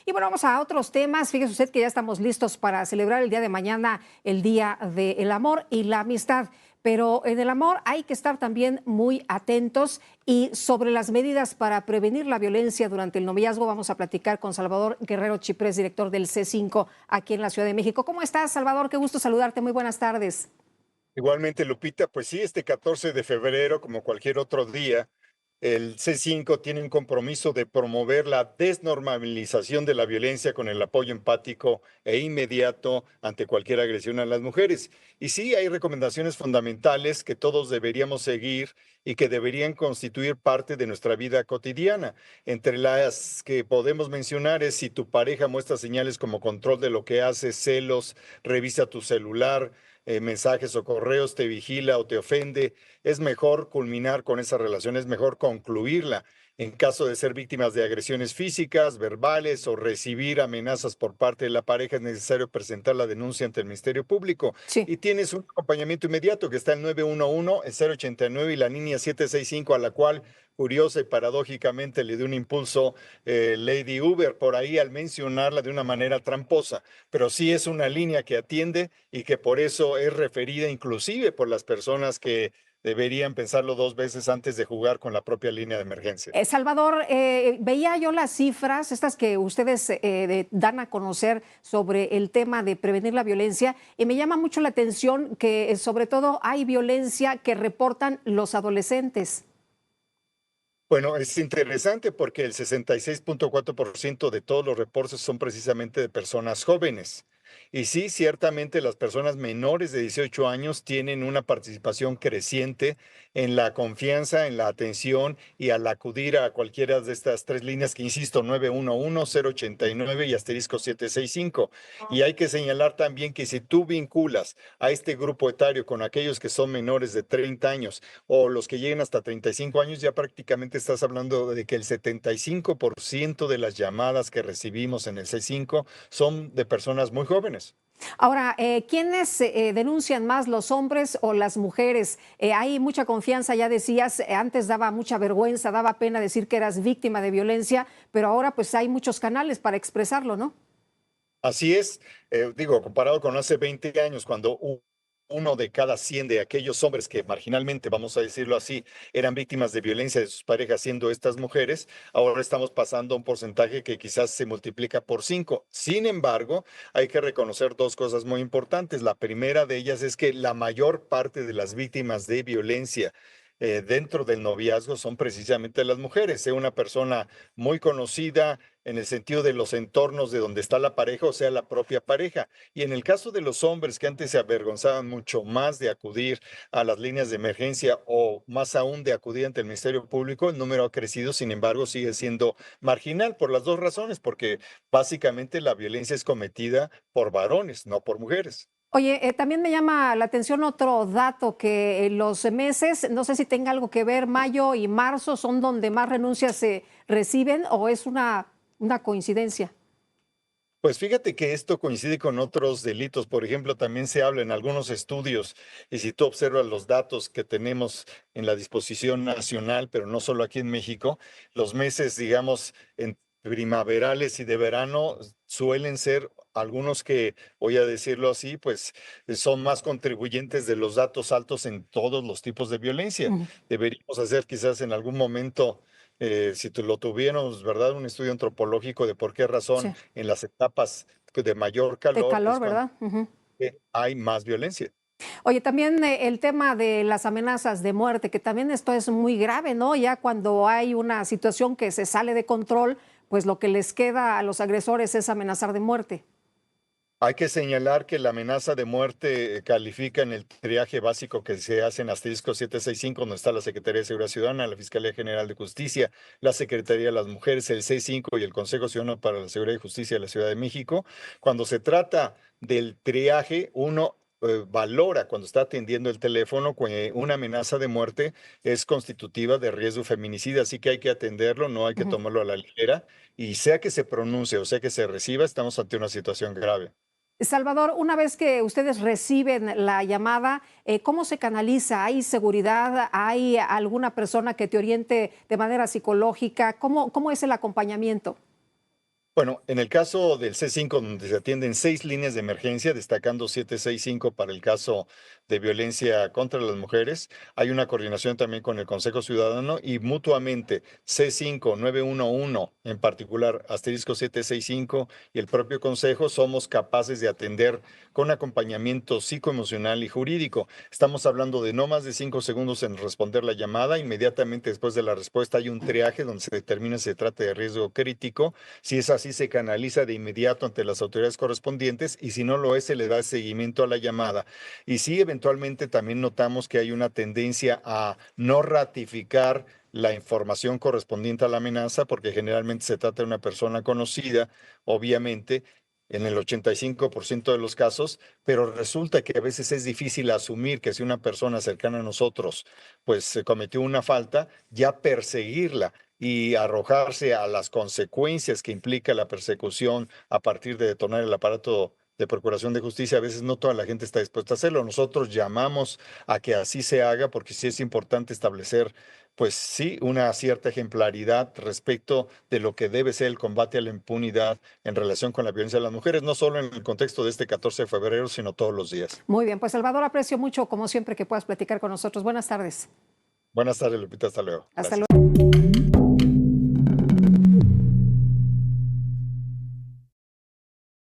Y bueno, vamos a otros temas. Fíjese usted que ya estamos listos para celebrar el día de mañana, el Día del Amor y la Amistad. Pero en el amor hay que estar también muy atentos y sobre las medidas para prevenir la violencia durante el noviazgo vamos a platicar con Salvador Guerrero Chiprés, director del C5 aquí en la Ciudad de México. ¿Cómo estás, Salvador? Qué gusto saludarte. Muy buenas tardes. Igualmente, Lupita, pues sí, este 14 de febrero, como cualquier otro día, el C5 tiene un compromiso de promover la desnormalización de la violencia con el apoyo empático e inmediato ante cualquier agresión a las mujeres. Y sí, hay recomendaciones fundamentales que todos deberíamos seguir y que deberían constituir parte de nuestra vida cotidiana. Entre las que podemos mencionar es si tu pareja muestra señales como control de lo que haces, celos, revisa tu celular, mensajes o correos, te vigila o te ofende, es mejor culminar con esa relación, es mejor concluirla. En caso de ser víctimas de agresiones físicas, verbales o recibir amenazas por parte de la pareja, es necesario presentar la denuncia ante el Ministerio Público. Sí. Y tienes un acompañamiento inmediato que está el 911, el 089 y la línea 765, a la cual curiosa y paradójicamente le dio un impulso Lady Uber por ahí al mencionarla de una manera tramposa, pero sí es una línea que atiende y que por eso es referida inclusive por las personas que deberían pensarlo dos veces antes de jugar con la propia línea de emergencia. Salvador, veía yo las cifras, estas que ustedes dan a conocer sobre el tema de prevenir la violencia, y me llama mucho la atención que sobre todo hay violencia que reportan los adolescentes. Bueno, es interesante porque el 66.4% de todos los reportes son precisamente de personas jóvenes. Y sí, ciertamente las personas menores de 18 años tienen una participación creciente en la confianza, en la atención y al acudir a cualquiera de estas tres líneas que, insisto, 911, 089 y asterisco 765. Y hay que señalar también que si tú vinculas a este grupo etario con aquellos que son menores de 30 años, o los que lleguen hasta 35 años, ya prácticamente estás hablando de que el 75% de las llamadas que recibimos en el C5 son de personas muy jóvenes. Ahora, ¿quiénes denuncian más, los hombres o las mujeres? Hay mucha confianza, ya decías, antes daba mucha vergüenza, daba pena decir que eras víctima de violencia, pero ahora pues hay muchos canales para expresarlo, ¿no? Así es, digo, comparado con hace 20 años, cuando uno de cada 100 de aquellos hombres que marginalmente, vamos a decirlo así, eran víctimas de violencia de sus parejas, siendo estas mujeres, ahora estamos pasando a un porcentaje que quizás se multiplica por 5. Sin embargo, hay que reconocer dos cosas muy importantes. La primera de ellas es que la mayor parte de las víctimas de violencia dentro del noviazgo son precisamente las mujeres, sea una persona muy conocida en el sentido de los entornos de donde está la pareja, o sea, la propia pareja. Y en el caso de los hombres que antes se avergonzaban mucho más de acudir a las líneas de emergencia o más aún de acudir ante el Ministerio Público, el número ha crecido, sin embargo, sigue siendo marginal por las dos razones, porque básicamente la violencia es cometida por varones, no por mujeres. Oye, también me llama la atención otro dato, que los meses, no sé si tenga algo que ver, mayo y marzo son donde más renuncias se reciben o es una coincidencia. Pues fíjate que esto coincide con otros delitos. Por ejemplo, también se habla en algunos estudios, y si tú observas los datos que tenemos en la disposición nacional, pero no solo aquí en México, los meses, digamos, en primaverales y de verano suelen ser algunos que, voy a decirlo así, pues son más contribuyentes de los datos altos en todos los tipos de violencia. Ujú. Deberíamos hacer quizás en algún momento, si lo tuviéramos, ¿verdad? Un estudio antropológico de por qué razón Sí, en las etapas de mayor de calor es calor, cuando ¿verdad? Ujú. hay más violencia. Oye, también el tema de las amenazas de muerte, que también esto es muy grave, ¿no? Ya cuando hay una situación que se sale de control, pues lo que les queda a los agresores es amenazar de muerte. Hay que señalar que la amenaza de muerte califica en el triaje básico que se hace en asterisco 765, donde está la Secretaría de Seguridad Ciudadana, la Fiscalía General de Justicia, la Secretaría de las Mujeres, el C5 y el Consejo Ciudadano para la Seguridad y Justicia de la Ciudad de México. Cuando se trata del triaje, uno valora cuando está atendiendo el teléfono que una amenaza de muerte es constitutiva de riesgo feminicida, así que hay que atenderlo, no hay que Ujú. tomarlo a la ligera, y sea que se pronuncie o sea que se reciba, estamos ante una situación grave. Salvador, una vez que ustedes reciben la llamada, ¿cómo se canaliza? ¿Hay seguridad? ¿Hay alguna persona que te oriente de manera psicológica? ¿Cómo es el acompañamiento? Bueno, en el caso del C5, donde se atienden 6 líneas de emergencia, destacando 765 para el caso de violencia contra las mujeres, hay una coordinación también con el Consejo Ciudadano y mutuamente C5, 911, en particular asterisco 765 y el propio Consejo, somos capaces de atender con acompañamiento psicoemocional y jurídico. Estamos hablando de no más de 5 segundos en responder la llamada. Inmediatamente después de la respuesta hay un triaje donde se determina si se trata de riesgo crítico. Si es así, se canaliza de inmediato ante las autoridades correspondientes y si no lo es, se le da seguimiento a la llamada. Y si eventualmente también notamos que hay una tendencia a no ratificar la información correspondiente a la amenaza, porque generalmente se trata de una persona conocida, obviamente, en el 85% de los casos, pero resulta que a veces es difícil asumir que si una persona cercana a nosotros pues se cometió una falta, ya perseguirla y arrojarse a las consecuencias que implica la persecución a partir de detonar el aparato de procuración de justicia, a veces no toda la gente está dispuesta a hacerlo. Nosotros llamamos a que así se haga porque sí es importante establecer, pues sí, una cierta ejemplaridad respecto de lo que debe ser el combate a la impunidad en relación con la violencia de las mujeres, no solo en el contexto de este 14 de febrero, sino todos los días. Muy bien, pues Salvador, aprecio mucho, como siempre, que puedas platicar con nosotros. Buenas tardes. Buenas tardes, Lupita, hasta luego. Hasta Gracias. luego.